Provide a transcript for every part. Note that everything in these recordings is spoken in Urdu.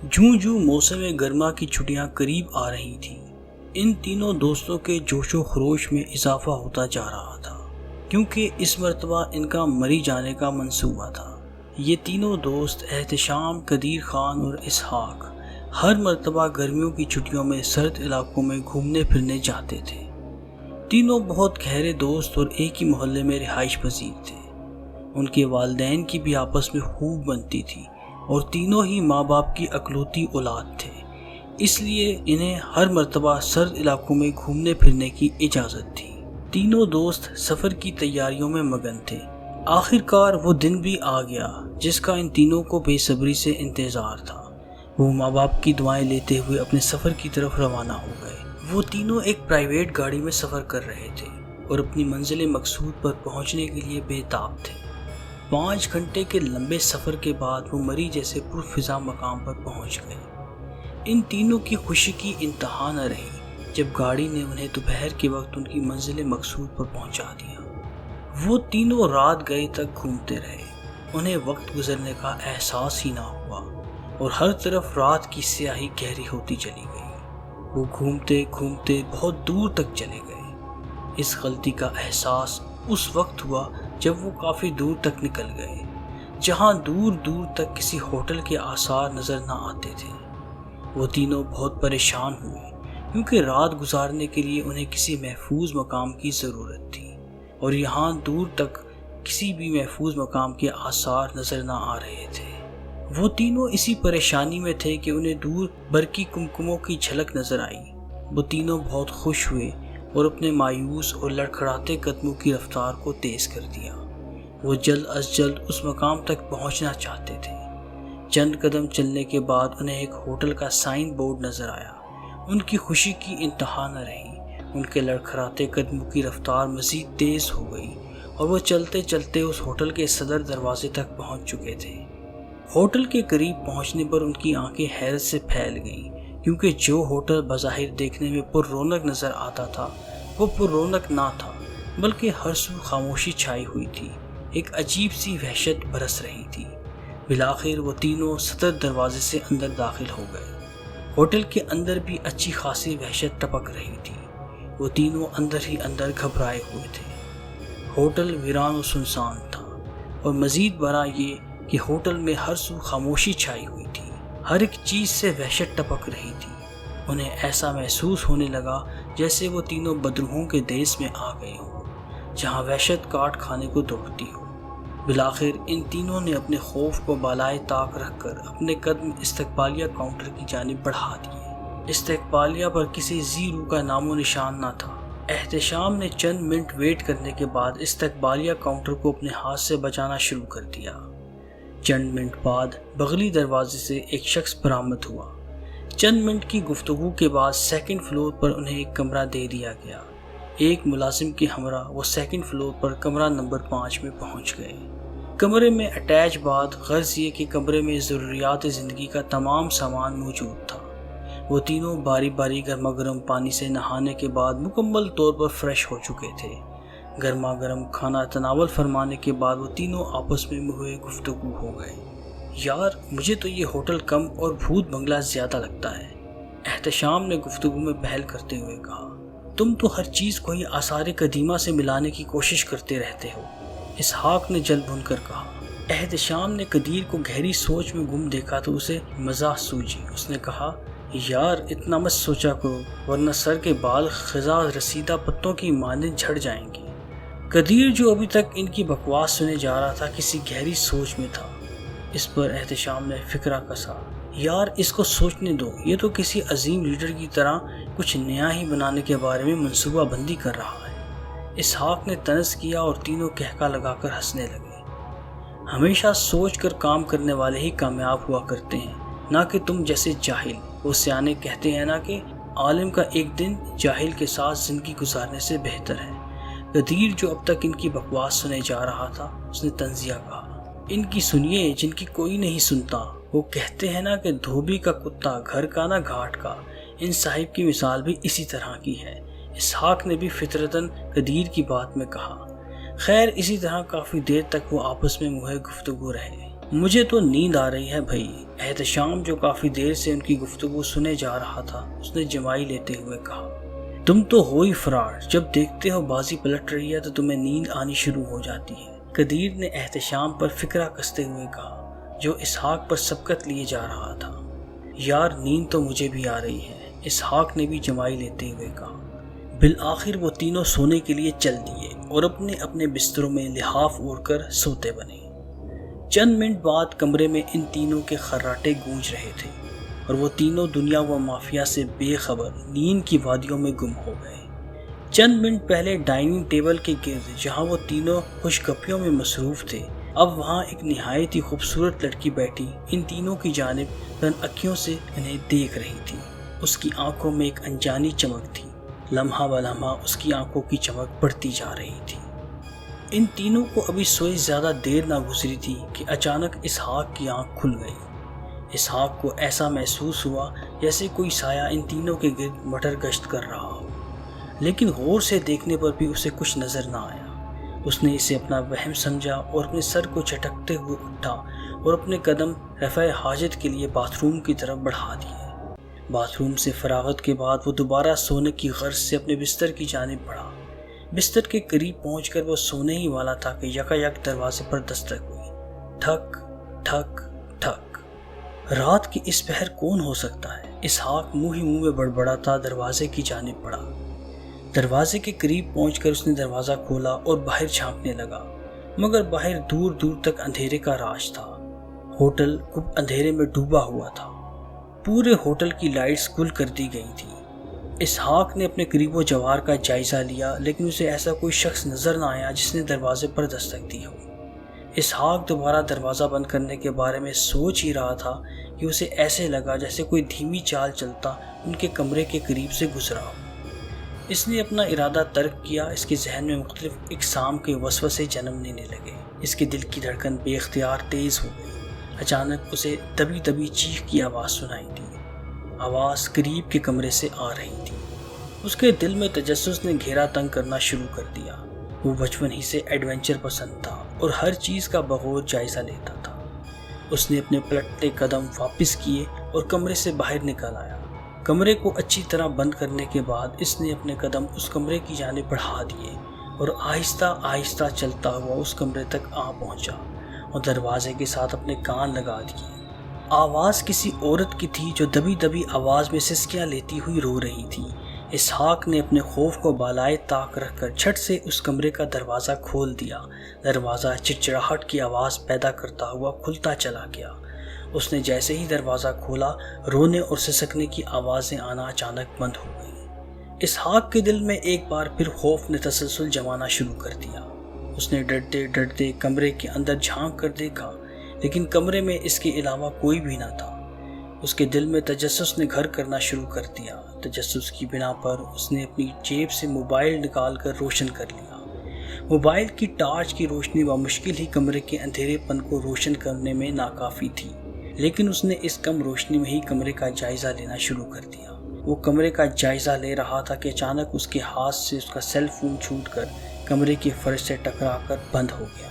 جوں جوں موسم گرما کی چھٹیاں قریب آ رہی تھیں، ان تینوں دوستوں کے جوش و خروش میں اضافہ ہوتا جا رہا تھا، کیونکہ اس مرتبہ ان کا مری جانے کا منصوبہ تھا۔ یہ تینوں دوست احتشام، قدیر خان اور اسحاق ہر مرتبہ گرمیوں کی چھٹیوں میں سرد علاقوں میں گھومنے پھرنے جاتے تھے۔ تینوں بہت گہرے دوست اور ایک ہی محلے میں رہائش پذیر تھے۔ ان کے والدین کی بھی آپس میں خوب بنتی تھی اور تینوں ہی ماں باپ کی اکلوتی اولاد تھے، اس لیے انہیں ہر مرتبہ سرد علاقوں میں گھومنے پھرنے کی اجازت تھی۔ تینوں دوست سفر کی تیاریوں میں مگن تھے۔ آخر کار وہ دن بھی آ گیا جس کا ان تینوں کو بے صبری سے انتظار تھا۔ وہ ماں باپ کی دعائیں لیتے ہوئے اپنے سفر کی طرف روانہ ہو گئے۔ وہ تینوں ایک پرائیویٹ گاڑی میں سفر کر رہے تھے اور اپنی منزل مقصود پر پہنچنے کے لیے بے تاب تھے۔ 5 گھنٹے کے لمبے سفر کے بعد وہ مری جیسے پرفضا مقام پر پہنچ گئے۔ ان تینوں کی خوشی کی انتہا نہ رہی جب گاڑی نے انہیں دوپہر کے وقت ان کی منزل مقصود پر پہنچا دیا۔ وہ تینوں رات گئے تک گھومتے رہے، انہیں وقت گزرنے کا احساس ہی نہ ہوا اور ہر طرف رات کی سیاہی گہری ہوتی چلی گئی۔ وہ گھومتے گھومتے بہت دور تک چلے گئے۔ اس غلطی کا احساس اس وقت ہوا جب وہ کافی دور تک نکل گئے، جہاں دور دور تک کسی ہوٹل کے آثار نظر نہ آتے تھے۔ وہ تینوں بہت پریشان ہوئے کیونکہ رات گزارنے کے لیے انہیں کسی محفوظ مقام کی ضرورت تھی اور یہاں دور تک کسی بھی محفوظ مقام کے آثار نظر نہ آ رہے تھے۔ وہ تینوں اسی پریشانی میں تھے کہ انہیں دور برقی کمکموں کی جھلک نظر آئی۔ وہ تینوں بہت خوش ہوئے اور اپنے مایوس اور لڑکھڑاتے قدموں کی رفتار کو تیز کر دیا۔ وہ جلد از جلد اس مقام تک پہنچنا چاہتے تھے۔ چند قدم چلنے کے بعد انہیں ایک ہوٹل کا سائن بورڈ نظر آیا۔ ان کی خوشی کی انتہا نہ رہی۔ ان کے لڑکھڑاتے قدموں کی رفتار مزید تیز ہو گئی اور وہ چلتے چلتے اس ہوٹل کے صدر دروازے تک پہنچ چکے تھے۔ ہوٹل کے قریب پہنچنے پر ان کی آنکھیں حیرت سے پھیل گئیں، کیونکہ جو ہوٹل بظاہر دیکھنے میں پر رونق نظر آتا تھا وہ پر رونق نہ تھا، بلکہ ہر سو خاموشی چھائی ہوئی تھی۔ ایک عجیب سی وحشت برس رہی تھی۔ بالآخر وہ تینوں صدر دروازے سے اندر داخل ہو گئے۔ ہوٹل کے اندر بھی اچھی خاصی وحشت ٹپک رہی تھی۔ وہ تینوں اندر ہی اندر گھبرائے ہوئے تھے۔ ہوٹل ویران و سنسان تھا، اور مزید برآں یہ کہ ہوٹل میں ہر سو خاموشی چھائی ہوئی تھی۔ ہر ایک چیز سے وحشت ٹپک رہی تھی۔ انہیں ایسا محسوس ہونے لگا جیسے وہ تینوں بدروحوں کے دیس میں آ گئے ہوں، جہاں وحشت کاٹ کھانے کو دوڑتی ہو۔ بالآخر ان تینوں نے اپنے خوف کو بالائے طاق رکھ کر اپنے قدم استقبالیہ کاؤنٹر کی جانب بڑھا دیے۔ استقبالیہ پر کسی زی روح کا نام و نشان نہ تھا۔ احتشام نے چند منٹ ویٹ کرنے کے بعد استقبالیہ کاؤنٹر کو اپنے ہاتھ سے بچانا شروع کر دیا۔ چند منٹ بعد بغلی دروازے سے ایک شخص برآمد ہوا۔ چند منٹ کی گفتگو کے بعد سیکنڈ فلور پر انہیں ایک کمرہ دے دیا گیا۔ ایک ملازم کے ہمراہ وہ سیکنڈ فلور پر کمرہ نمبر 5 میں پہنچ گئے۔ کمرے میں اٹیچ باتھ، غرض یہ کہ کمرے میں ضروریات زندگی کا تمام سامان موجود تھا۔ وہ تینوں باری باری گرما گرم پانی سے نہانے کے بعد مکمل طور پر فریش ہو چکے تھے۔ گرما گرم کھانا تناول فرمانے کے بعد وہ تینوں آپس میں ہوئے گفتگو ہو گئے۔ یار، مجھے تو یہ ہوٹل کم اور بھوت بنگلہ زیادہ لگتا ہے، احتشام نے گفتگو میں پہل کرتے ہوئے کہا۔ تم تو ہر چیز کو ہی آثار قدیمہ سے ملانے کی کوشش کرتے رہتے ہو، اسحاق نے جل بھن کر کہا۔ احتشام نے قدیر کو گہری سوچ میں گم دیکھا تو اسے مزاح سوجی۔ اس نے کہا، یار اتنا مت سوچا کرو ورنہ سر کے بال خزاں رسیدہ پتوں کی مانند جھڑ جائیں گے۔ قدیر جو ابھی تک ان کی بکواس سنے جا رہا تھا کسی گہری سوچ میں تھا۔ اس پر احتشام نے فکرہ کسا، یار اس کو سوچنے دو، یہ تو کسی عظیم لیڈر کی طرح کچھ نیا ہی بنانے کے بارے میں منصوبہ بندی کر رہا ہے۔ اسحاق نے طنز کیا اور تینوں کہکا لگا کر ہنسنے لگے۔ ہمیشہ سوچ کر کام کرنے والے ہی کامیاب ہوا کرتے ہیں، نہ کہ تم جیسے جاہل۔ وہ سیانے کہتے ہیں نا کہ عالم کا ایک دن جاہل کے ساتھ زندگی گزارنے سے بہتر ہے۔ قدیر جو اب تک ان کی بکواس سنے جا رہا تھا، اس نے طنزیہ کہا، ان کی سنیے جن کی کوئی نہیں سنتا۔ وہ کہتے ہیں نا کہ دھوبی کا کتا گھر کا نہ گھاٹ کا۔ ان صاحب کی مثال بھی اسی طرح کی ہے۔ اسحاق نے بھی فطرتاً قدیر کی بات میں کہا۔ خیر اسی طرح کافی دیر تک وہ آپس میں منہ گفتگو رہے۔ مجھے تو نیند آ رہی ہے بھائی، احتشام جو کافی دیر سے ان کی گفتگو سنے جا رہا تھا اس نے جمائی لیتے ہوئے کہا۔ تم تو ہو ہی فراڈ، جب دیکھتے ہو بازی پلٹ رہی ہے تو تمہیں نیند آنی شروع ہو جاتی ہے، قدیر نے احتشام پر فکرہ کستے ہوئے کہا جو اسحاق پر سبقت لیے جا رہا تھا۔ یار نیند تو مجھے بھی آ رہی ہے، اسحاق نے بھی جمائی لیتے ہوئے کہا۔ بالآخر وہ تینوں سونے کے لیے چل دیے اور اپنے اپنے بستروں میں لحاف اوڑھ کر سوتے بنے۔ چند منٹ بعد کمرے میں ان تینوں کے خراٹے گونج رہے تھے اور وہ تینوں دنیا و مافیا سے بے خبر نیند کی وادیوں میں گم ہو گئے۔ چند منٹ پہلے ڈائننگ ٹیبل کے گرد جہاں وہ تینوں خوش گپیوں میں مصروف تھے، اب وہاں ایک نہایت ہی خوبصورت لڑکی بیٹھی ان تینوں کی جانب رن اکھیوں سے انہیں دیکھ رہی تھی۔ اس کی آنکھوں میں ایک انجانی چمک تھی، لمحہ بلمحہ اس کی آنکھوں کی چمک بڑھتی جا رہی تھی۔ ان تینوں کو ابھی سوئے زیادہ دیر نہ گزری تھی کہ اچانک اسحاق کی آنکھ کھل گئی۔ اسحاق کو ایسا محسوس ہوا جیسے کوئی سایہ ان تینوں کے گرد مٹر گشت کر رہا ہو، لیکن غور سے دیکھنے پر بھی اسے کچھ نظر نہ آیا۔ اس نے اسے اپنا وہم سمجھا اور اپنے سر کو جھٹکتے ہوئے اٹھا اور اپنے قدم رفع حاجت کے لیے باتھ روم کی طرف بڑھا دیے۔ باتھ روم سے فراغت کے بعد وہ دوبارہ سونے کی غرض سے اپنے بستر کی جانب بڑھا۔ بستر کے قریب پہنچ کر وہ سونے ہی والا تھا کہ یکایک دروازے پر دستک ہوئی۔ ٹھک ٹھک ٹھک۔ رات کی اس پہر کون ہو سکتا ہے؟ اسحاق منہ ہی منہ میں بڑبڑاتا دروازے کی جانب بڑھا۔ دروازے کے قریب پہنچ کر اس نے دروازہ کھولا اور باہر جھانکنے لگا، مگر باہر دور دور تک اندھیرے کا راج تھا۔ ہوٹل خوب اندھیرے میں ڈوبا ہوا تھا، پورے ہوٹل کی لائٹس گل کر دی گئی تھی۔ اسحاق نے اپنے قریب و جوار کا جائزہ لیا، لیکن اسے ایسا کوئی شخص نظر نہ آیا جس نے دروازے پر دستک دی ہو۔ اسحاق دوبارہ دروازہ بند کرنے کے بارے میں سوچ ہی رہا تھا کہ اسے ایسے لگا جیسے کوئی دھیمی چال چلتا ان کے کمرے کے قریب سے گزرا ہو۔ اس نے اپنا ارادہ ترک کیا۔ اس کے ذہن میں مختلف اقسام کے وسوسے جنم لینے لگے۔ اس کے دل کی دھڑکن بے اختیار تیز ہو گئی۔ اچانک اسے دبی دبی چیخ کی آواز سنائی دی۔ آواز قریب کے کمرے سے آ رہی تھی۔ اس کے دل میں تجسس نے گھیرا تنگ کرنا شروع کر دیا۔ وہ بچپن ہی سے ایڈونچر پسند تھا اور ہر چیز کا بغور جائزہ لیتا تھا۔ اس نے اپنے پلٹتے قدم واپس کیے اور کمرے سے باہر نکل آیا۔ کمرے کو اچھی طرح بند کرنے کے بعد اس نے اپنے قدم اس کمرے کی جانب بڑھا دیے اور آہستہ آہستہ چلتا ہوا اس کمرے تک آ پہنچا اور دروازے کے ساتھ اپنے کان لگا دیے۔ آواز کسی عورت کی تھی جو دبی دبی آواز میں سسکیاں لیتی ہوئی رو رہی تھی۔ اسحاق نے اپنے خوف کو بالائے طاق رکھ کر جھٹ سے اس کمرے کا دروازہ کھول دیا۔ دروازہ چڑچڑاہٹ کی آواز پیدا کرتا ہوا کھلتا چلا گیا۔ اس نے جیسے ہی دروازہ کھولا، رونے اور سسکنے کی آوازیں آنا اچانک بند ہو گئیں۔ اسحاق کے دل میں ایک بار پھر خوف نے تسلسل جمانا شروع کر دیا۔ اس نے ڈرتے ڈرتے کمرے کے اندر جھانک کر دیکھا، لیکن کمرے میں اس کے علاوہ کوئی بھی نہ تھا۔ اس کے دل میں تجسس نے گھر کرنا شروع کر دیا۔ تجسس کی بنا پر اس نے اپنی جیب سے موبائل نکال کر روشن کر لیا۔ موبائل کی ٹارچ کی روشنی بمشکل ہی کمرے کے اندھیرے پن کو روشن کرنے میں ناکافی تھی، لیکن اس نے اس کم روشنی میں ہی کمرے کا جائزہ لینا شروع کر دیا۔ وہ کمرے کا جائزہ لے رہا تھا کہ اچانک اس کے ہاتھ سے اس کا سیل فون چھوٹ کر کمرے کے فرش سے ٹکرا کر بند ہو گیا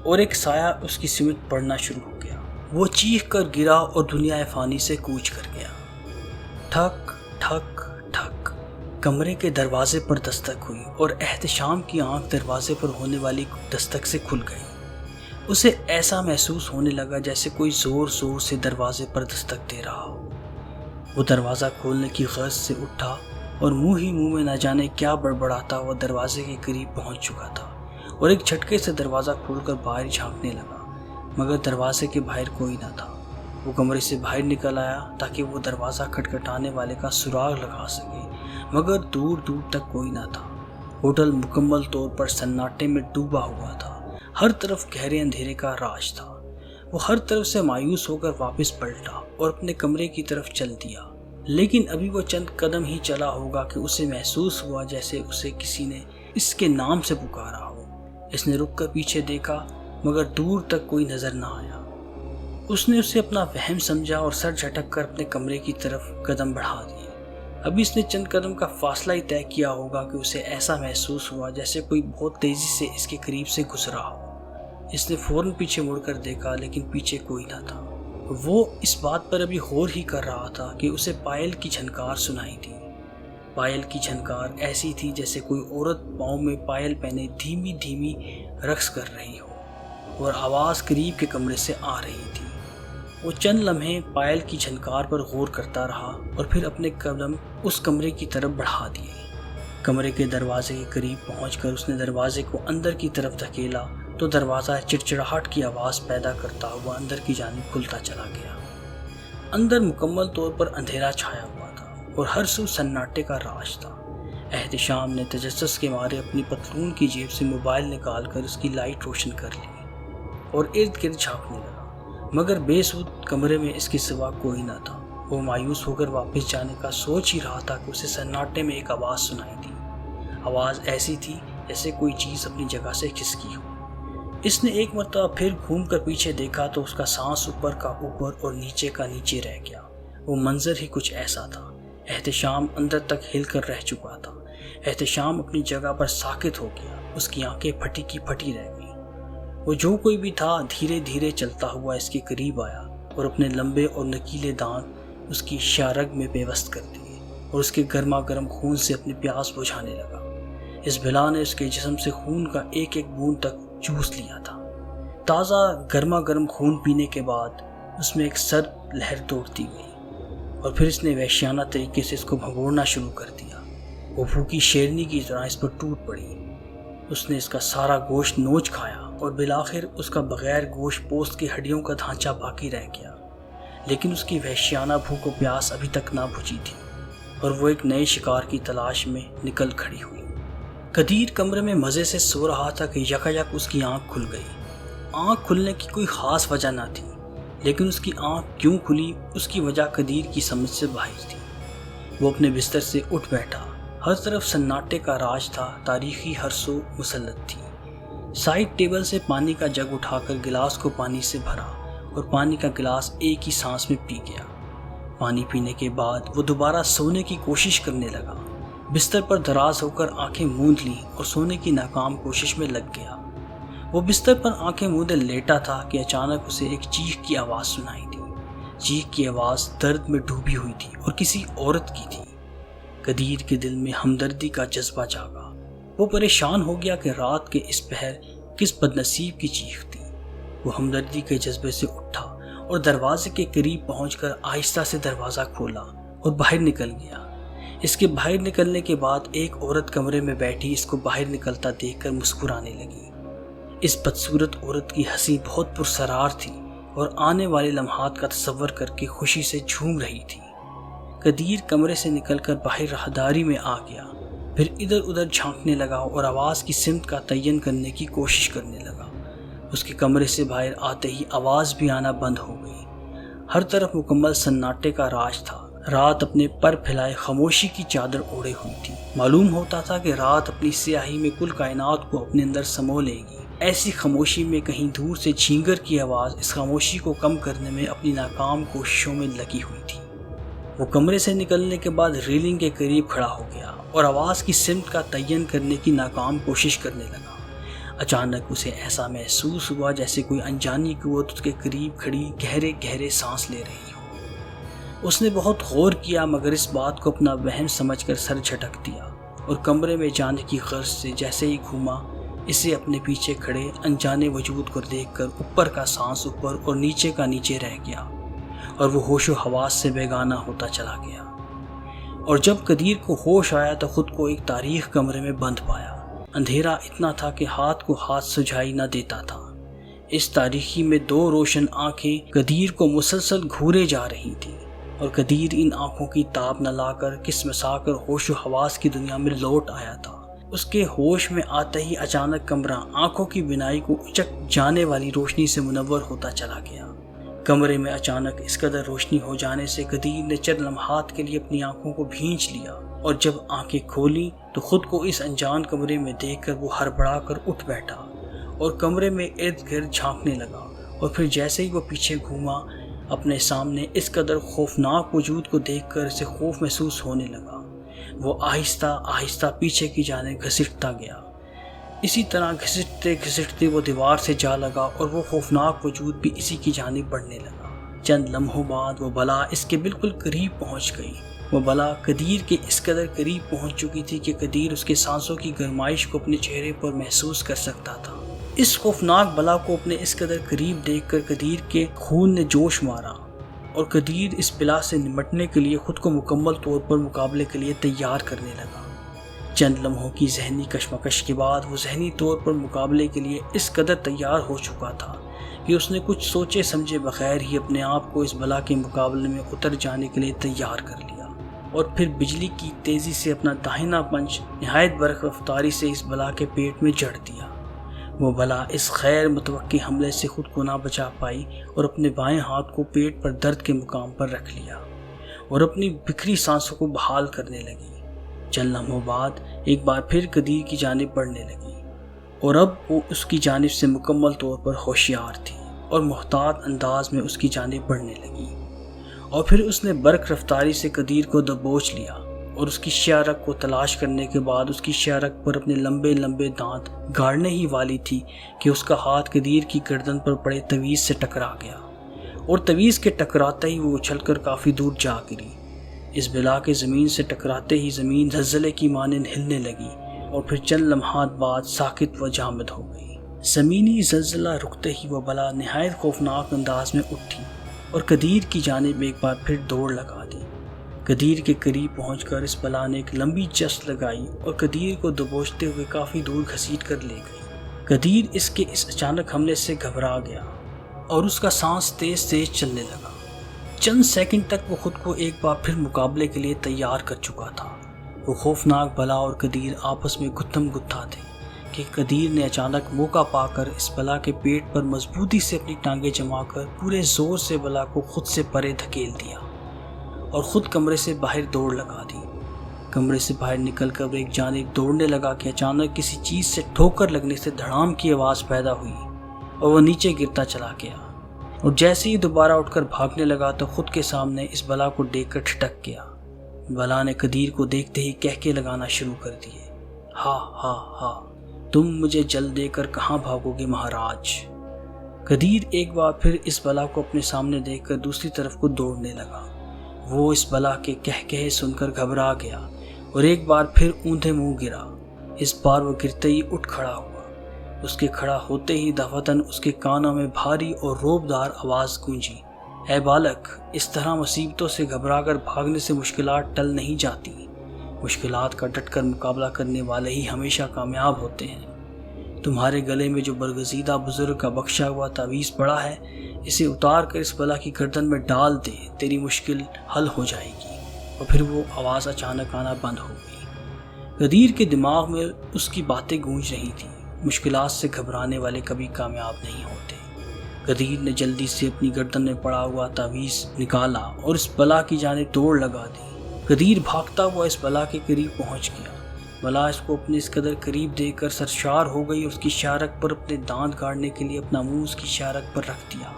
اور ایک سایہ اس کی سمت پڑنا شروع ہو گیا۔ وہ چیخ کر گرا اور دنیا فانی سے کوچ کر گیا۔ ٹھک ٹھک ٹھک۔ کمرے کے دروازے پر دستک ہوئی اور احتشام کی آنکھ دروازے پر ہونے والی دستک سے کھل گئی۔ اسے ایسا محسوس ہونے لگا جیسے کوئی زور زور سے دروازے پر دستک دے رہا ہو۔ وہ دروازہ کھولنے کی غرض سے اٹھا اور منہ ہی منہ میں نہ جانے کیا بڑبڑاتا ہوا دروازے کے قریب پہنچ چکا تھا اور ایک جھٹکے سے دروازہ کھول کر باہر جھانکنے لگا، مگر دروازے کے باہر کوئی نہ تھا۔ وہ کمرے سے باہر نکل آیا تاکہ وہ دروازہ کھٹکھٹانے والے کا سراغ لگا سکے، مگر دور دور تک کوئی نہ تھا۔ ہوٹل مکمل طور پر سناٹے میں ڈوبا ہوا تھا۔ ہر طرف گہرے اندھیرے کا راج تھا۔ وہ ہر طرف سے مایوس ہو کر واپس پلٹا اور اپنے کمرے کی طرف چل دیا، لیکن ابھی وہ چند قدم ہی چلا ہوگا کہ اسے محسوس ہوا جیسے اسے کسی نے اس کے نام سے پکارا ہو۔ اس نے رک کر پیچھے دیکھا، مگر دور تک کوئی نظر نہ آیا۔ اس نے اسے اپنا وہم سمجھا اور سر جھٹک کر اپنے کمرے کی طرف قدم بڑھا دیے۔ ابھی اس نے چند قدم کا فاصلہ ہی طے کیا ہوگا کہ اسے ایسا محسوس ہوا جیسے کوئی بہت تیزی سے اس کے قریب سے گزرا ہو۔ اس نے فوراً پیچھے مڑ کر دیکھا لیکن پیچھے کوئی نہ تھا۔ وہ اس بات پر ابھی غور ہی کر رہا تھا کہ اسے پائل کی جھنکار سنائی دی۔ پائل کی جھنکار ایسی تھی جیسے کوئی عورت پاؤں میں پائل پہنے دھیمی دھیمی رقص کر رہی ہو، اور آواز قریب کے کمرے سے آ رہی تھی۔ وہ چند لمحے پائل کی جھنکار پر غور کرتا رہا اور پھر اپنے قدم اس کمرے کی طرف بڑھا دیے۔ کمرے کے دروازے کے قریب پہنچ کر اس نے دروازے کو اندر کی طرف دھکیلا تو دروازہ چڑچڑاہٹ کی آواز پیدا کرتا ہوا اندر کی جانب کھلتا چلا گیا۔ اندر مکمل طور پر اندھیرا چھایا ہوا تھا اور ہر سو سناٹے کا راج تھا۔ احتشام نے تجسس کے مارے اپنی پتلون کی جیب سے موبائل نکال کر اس کی لائٹ روشن کر لی اور ارد گرد جھانکنے لگا، مگر بے سود کمرے میں اس کے سوا کوئی نہ تھا۔ وہ مایوس ہو کر واپس جانے کا سوچ ہی رہا تھا کہ اسے سناٹے میں ایک آواز سنائی دی۔ آواز ایسی تھی جیسے کوئی چیز اپنی جگہ سے کھسکی ہو۔ اس نے ایک مرتبہ پھر گھوم کر پیچھے دیکھا تو اس کا سانس اوپر کا اوپر اور نیچے کا نیچے رہ گیا۔ وہ منظر ہی کچھ ایسا تھا۔ احتشام اندر تک ہل کر رہ چکا تھا۔ احتشام اپنی جگہ پر ساکت ہو گیا، اس کی آنکھیں پھٹی کی پھٹی رہ گئیں۔ وہ جو کوئی بھی تھا دھیرے دھیرے چلتا ہوا اس کے قریب آیا اور اپنے لمبے اور نکیلے دانت اس کی شارگ میں پیوست کر دیے اور اس کے گرما گرم خون سے اپنی پیاس بجھانے لگا۔ اس بلا نے اس کے جسم سے خون کا ایک ایک بوند تک چوس لیا تھا۔ تازہ گرما گرم خون پینے کے بعد اس میں ایک سرد لہر دوڑتی گئی اور پھر اس نے وحشیانہ طریقے سے اس کو بھگوڑنا شروع کر دیا۔ وہ بھوکی شیرنی کی طرح اس پر ٹوٹ پڑی۔ اس نے اس کا سارا گوشت نوچ کھایا اور بالآخر اس کا بغیر گوشت پوست کی ہڈیوں کا ڈھانچہ باقی رہ گیا، لیکن اس کی وحشیانہ بھوک و پیاس ابھی تک نہ بجھی تھی اور وہ ایک نئے شکار کی تلاش میں نکل کھڑی ہوئی۔ قدیر کمرے میں مزے سے سو رہا تھا کہ یکایک اس کی آنکھ کھل گئی۔ آنکھ کھلنے کی کوئی خاص وجہ نہ تھی، لیکن اس کی آنکھ کیوں کھلی اس کی وجہ قدیر کی سمجھ سے باہر تھی۔ وہ اپنے بستر سے اٹھ بیٹھا۔ ہر طرف سناٹے کا راج تھا، تاریخی ہر سو مسلط تھی۔ سائڈ ٹیبل سے پانی کا جگ اٹھا کر گلاس کو پانی سے بھرا اور پانی کا گلاس ایک ہی سانس میں پی گیا۔ پانی پینے کے بعد وہ دوبارہ سونے کی کوشش کرنے لگا۔ بستر پر دراز ہو کر آنکھیں موند لیں اور سونے کی ناکام کوشش میں لگ گیا۔ وہ بستر پر آنکھیں موندے لیٹا تھا کہ اچانک اسے ایک چیخ کی آواز سنائی دی۔ چیخ کی آواز درد میں ڈوبی ہوئی تھی اور کسی عورت کی تھی۔ قدیر کے دل میں ہمدردی کا جذبہ جاگا۔ وہ پریشان ہو گیا کہ رات کے اس پہر کس بدنصیب کی چیخ تھی۔ وہ ہمدردی کے جذبے سے اٹھا اور دروازے کے قریب پہنچ کر آہستہ سے دروازہ کھولا اور باہر نکل گیا۔ اس کے باہر نکلنے کے بعد ایک عورت کمرے میں بیٹھی اس کو باہر نکلتا دیکھ کر مسکرانے لگی۔ اس بدصورت عورت کی ہنسی بہت پرسرار تھی اور آنے والے لمحات کا تصور کر کے خوشی سے جھوم رہی تھی۔ قدیر کمرے سے نکل کر باہر راہداری میں آ گیا، پھر ادھر ادھر جھانکنے لگا اور آواز کی سمت کا تعین کرنے کی کوشش کرنے لگا۔ اس کے کمرے سے باہر آتے ہی آواز بھی آنا بند ہو گئی۔ ہر طرف مکمل سناٹے کا راج تھا۔ رات اپنے پر پھیلائے خاموشی کی چادر اوڑھے ہوئی تھی۔ معلوم ہوتا تھا کہ رات اپنی سیاہی میں کل کائنات کو اپنے اندر سمو لے گی۔ ایسی خاموشی میں کہیں دور سے جھینگر کی آواز اس خاموشی کو کم کرنے میں اپنی ناکام کوششوں میں لگی ہوئی تھی۔ وہ کمرے سے نکلنے کے بعد ریلنگ کے قریب کھڑا ہو گیا اور آواز کی سمت کا تعین کرنے کی ناکام کوشش کرنے لگا۔ اچانک اسے ایسا محسوس ہوا جیسے کوئی انجانی قوت اس کے قریب کھڑی گہرے گہرے سانس لے رہی ہو۔ اس نے بہت غور کیا مگر اس بات کو اپنا وہم سمجھ کر سر جھٹک دیا اور کمرے میں جانے کی غرض سے جیسے ہی گھوما، اسے اپنے پیچھے کھڑے انجانے وجود کو دیکھ کر اوپر کا سانس اوپر اور نیچے کا نیچے رہ گیا اور وہ ہوش و حواس سے بیگانہ ہوتا چلا گیا۔ اور جب قدیر کو ہوش آیا تو خود کو ایک تاریک کمرے میں بند پایا۔ اندھیرا اتنا تھا کہ ہاتھ کو ہاتھ سجھائی نہ دیتا تھا۔ اس تاریکی میں دو روشن آنکھیں قدیر کو مسلسل گھورے جا رہی تھیں اور قدیر ان آنکھوں کی تاب نہ لا کر کسمسا کر ہوش و حواس کی دنیا میں لوٹ آیا تھا۔ اس کے ہوش میں آتے ہی اچانک کمرہ آنکھوں کی بینائی کو اچک جانے والی روشنی سے منور ہوتا چلا گیا۔ کمرے میں اچانک اس قدر روشنی ہو جانے سے قدیر نے چند لمحات کے لیے اپنی آنکھوں کو بھینچ لیا اور جب آنکھیں کھولی تو خود کو اس انجان کمرے میں دیکھ کر وہ ہڑبڑا کر اٹھ بیٹھا اور کمرے میں ارد گرد جھانکنے لگا اور پھر جیسے ہی وہ پیچھے گھوما اپنے سامنے اس قدر خوفناک وجود کو دیکھ کر اسے خوف محسوس ہونے لگا۔ وہ آہستہ آہستہ پیچھے کی جانب گھسٹتا گیا۔ اسی طرح گھسٹتے گھسٹتے وہ دیوار سے جا لگا اور وہ خوفناک وجود بھی اسی کی جانب بڑھنے لگا۔ چند لمحوں بعد وہ بلا اس کے بالکل قریب پہنچ گئی۔ وہ بلا قدیر کے اس قدر قریب پہنچ چکی تھی کہ قدیر اس کے سانسوں کی گرمائش کو اپنے چہرے پر محسوس کر سکتا تھا۔ اس خوفناک بلا کو اپنے اس قدر قریب دیکھ کر قدیر کے خون نے جوش مارا اور قدیر اس بلا سے نمٹنے کے لیے خود کو مکمل طور پر مقابلے کے لیے تیار کرنے لگا۔ چند لمحوں کی ذہنی کشمکش کے بعد وہ ذہنی طور پر مقابلے کے لیے اس قدر تیار ہو چکا تھا کہ اس نے کچھ سوچے سمجھے بغیر ہی اپنے آپ کو اس بلا کے مقابلے میں اتر جانے کے لیے تیار کر لیا اور پھر بجلی کی تیزی سے اپنا داہنا پنچ نہایت برق رفتاری سے اس بلا کے پیٹ میں جڑ دیا۔ وہ بلا اس غیر متوقع حملے سے خود کو نہ بچا پائی اور اپنے بائیں ہاتھ کو پیٹ پر درد کے مقام پر رکھ لیا اور اپنی بکھری سانسوں کو بحال کرنے لگی۔ چند لمحوں بعد ایک بار پھر قدیر کی جانب بڑھنے لگی اور اب وہ اس کی جانب سے مکمل طور پر ہوشیار تھی اور محتاط انداز میں اس کی جانب بڑھنے لگی، اور پھر اس نے برق رفتاری سے قدیر کو دبوچ لیا اور اس کی شہرک کو تلاش کرنے کے بعد اس کی شہرک پر اپنے لمبے لمبے دانت گاڑنے ہی والی تھی کہ اس کا ہاتھ قدیر کی گردن پر پڑے تویز سے ٹکرا گیا اور تویز کے ٹکراتے ہی وہ اچھل کر کافی دور جا گری۔ اس بلا کے زمین سے ٹکراتے ہی زمین زلزلے کی مانند ہلنے لگی اور پھر چند لمحات بعد ساکت و جامد ہو گئی۔ زمینی زلزلہ رکتے ہی وہ بلا نہایت خوفناک انداز میں اٹھی اور قدیر کی جانب ایک بار پھر دوڑ لگا دی۔ قدیر کے قریب پہنچ کر اس بلا نے ایک لمبی چست لگائی اور قدیر کو دبوچتے ہوئے کافی دور گھسیٹ کر لے گئی۔ قدیر اس کے اس اچانک حملے سے گھبرا گیا اور اس کا سانس تیز تیز چلنے لگا۔ چند سیکنڈ تک وہ خود کو ایک بار پھر مقابلے کے لیے تیار کر چکا تھا۔ وہ خوفناک بلا اور قدیر آپس میں گتھم گتھا تھے کہ قدیر نے اچانک موقع پا کر اس بلا کے پیٹ پر مضبوطی سے اپنی ٹانگیں جما کر پورے زور سے بلا کو خود سے پرے دھکیل دیا اور خود کمرے سے باہر دوڑ لگا دی۔ کمرے سے باہر نکل کر وہ ایک جانب دوڑنے لگا کہ اچانک کسی چیز سے ٹھوکر لگنے سے دھڑام کی آواز پیدا ہوئی اور وہ نیچے گرتا چلا گیا، اور جیسے ہی دوبارہ اٹھ کر بھاگنے لگا تو خود کے سامنے اس بلا کو دیکھ کر ٹھٹک گیا۔ بلا نے قدیر کو دیکھتے ہی کہکے لگانا شروع کر دیے۔ ہا ہا ہا، تم مجھے جل دے کر کہاں بھاگو گے مہاراج۔ قدیر ایک بار پھر اس بلا کو اپنے سامنے دیکھ کر دوسری طرف کو دوڑنے لگا۔ وہ اس بلا کے کہکہے سن کر گھبرا گیا اور ایک بار پھر اونھے منہ گرا۔ اس بار وہ گرتے ہی اٹھ کھڑا ہوا۔ اس کے کھڑا ہوتے ہی دفعتاً اس کے کانوں میں بھاری اور روبدار آواز گونجی۔ اے بالک، اس طرح مصیبتوں سے گھبرا کر بھاگنے سے مشکلات ٹل نہیں جاتی۔ مشکلات کا ڈٹ کر مقابلہ کرنے والے ہی ہمیشہ کامیاب ہوتے ہیں۔ تمہارے گلے میں جو برگزیدہ بزرگ کا بخشا ہوا تعویذ پڑا ہے، اسے اتار کر اس بلا کی گردن میں ڈال دے، تیری مشکل حل ہو جائے گی۔ اور پھر وہ آواز اچانک آنا بند ہو گئی۔ قدیر کے دماغ میں اس کی باتیں گونج رہی تھیں۔ مشکلات سے گھبرانے والے کبھی کامیاب نہیں ہوتے۔ قدیر نے جلدی سے اپنی گردن میں پڑا ہوا تعویذ نکالا اور اس بلا کی جانب دوڑ لگا دی۔ قدیر بھاگتا ہوا اس بلا کے قریب پہنچ گیا۔ بلا اس کو اپنے اس قدر قریب دیکھ کر سرشار ہو گئی اور اس کی شارک پر اپنے دانت گاڑنے کے لیے اپنا منہ اس کی شارک پر رکھ دیا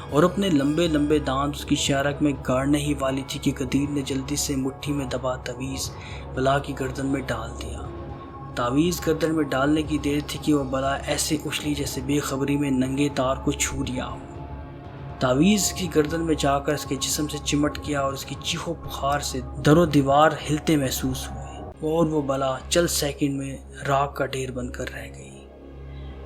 اور اپنے لمبے لمبے دانت اس کی شارک میں گاڑنے ہی والی تھی کہ قدیر نے جلدی سے مٹھی میں دبا تعویذ بلا کی گردن میں ڈال دیا۔ تعویذ گردن میں ڈالنے کی دیر تھی کہ وہ بلا ایسے اچھلی جیسے بے خبری میں ننگے تار کو چھو لیا ہو۔ تعویذ کی گردن میں جا کر اس کے جسم سے چمٹ گیا اور اس کی چیخو پکار سے در و دیوار ہلتے محسوس ہوئے اور وہ بلا چند سیکنڈ میں راکھ کا ڈھیر بن کر رہ گئی۔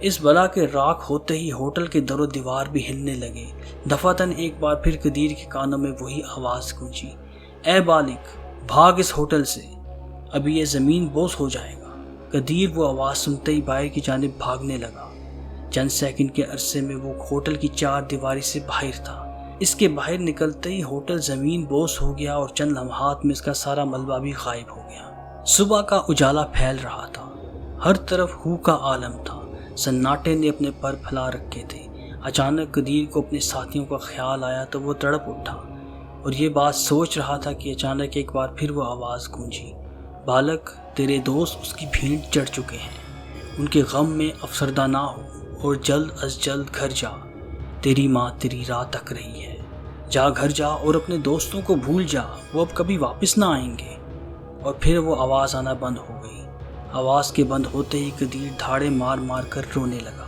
اس بلا کے راکھ ہوتے ہی ہوٹل کے در و دیوار بھی ہلنے لگے۔ دفعتاً ایک بار پھر قدیر کے کانوں میں وہی آواز گونجی، اے بالک، بھاگ اس ہوٹل سے، ابھی یہ زمین بوس ہو جائے گا۔ قدیر وہ آواز سنتے ہی باہر کی جانب بھاگنے لگا۔ چند سیکنڈ کے عرصے میں وہ ہوٹل کی چار دیواری سے باہر تھا۔ اس کے باہر نکلتے ہی ہوٹل زمین بوس ہو گیا اور چند لمحات میں اس کا سارا ملبہ بھی غائب ہو گیا۔ صبح کا اجالا پھیل رہا تھا، ہر طرف ہو کا عالم تھا، سناٹے نے اپنے پر پھیلا رکھے تھے۔ اچانک قدیر کو اپنے ساتھیوں کا خیال آیا تو وہ تڑپ اٹھا اور یہ بات سوچ رہا تھا کہ اچانک ایک بار پھر وہ آواز گونجی، بالک، تیرے دوست اس کی بھینٹ چڑھ چکے ہیں، ان کے غم میں افسردہ نہ ہو اور جلد از جلد گھر جا، تیری ماں تیری راہ تک رہی ہے، جا گھر جا اور اپنے دوستوں کو بھول جا، وہ اب کبھی واپس نہ آئیں گے۔ اور پھر وہ آواز آنا بند ہو گئی۔ آواز کے بند ہوتے ہی قدیر دھاڑے مار مار کر رونے لگا۔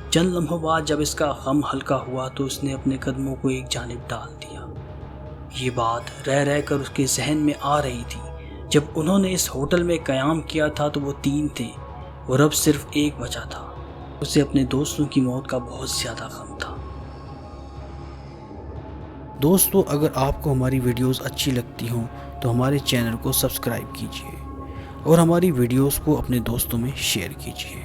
چند لمحوں بعد جب اس کا غم ہلکا ہوا تو اس نے اپنے قدموں کو ایک جانب ڈال دیا۔ یہ بات رہ رہ کر اس کے ذہن میں آ رہی تھی۔ جب انہوں نے اس ہوٹل میں قیام کیا تھا تو وہ 3 تھے اور اب صرف 1 بچا تھا۔ اسے اپنے دوستوں کی موت کا بہت زیادہ غم تھا۔ دوستو، اگر آپ کو ہماری ویڈیوز اچھی لگتی ہوں تو ہمارے چینل کو سبسکرائب کیجیے اور ہماری ویڈیوز کو اپنے دوستوں میں شیئر کیجیے۔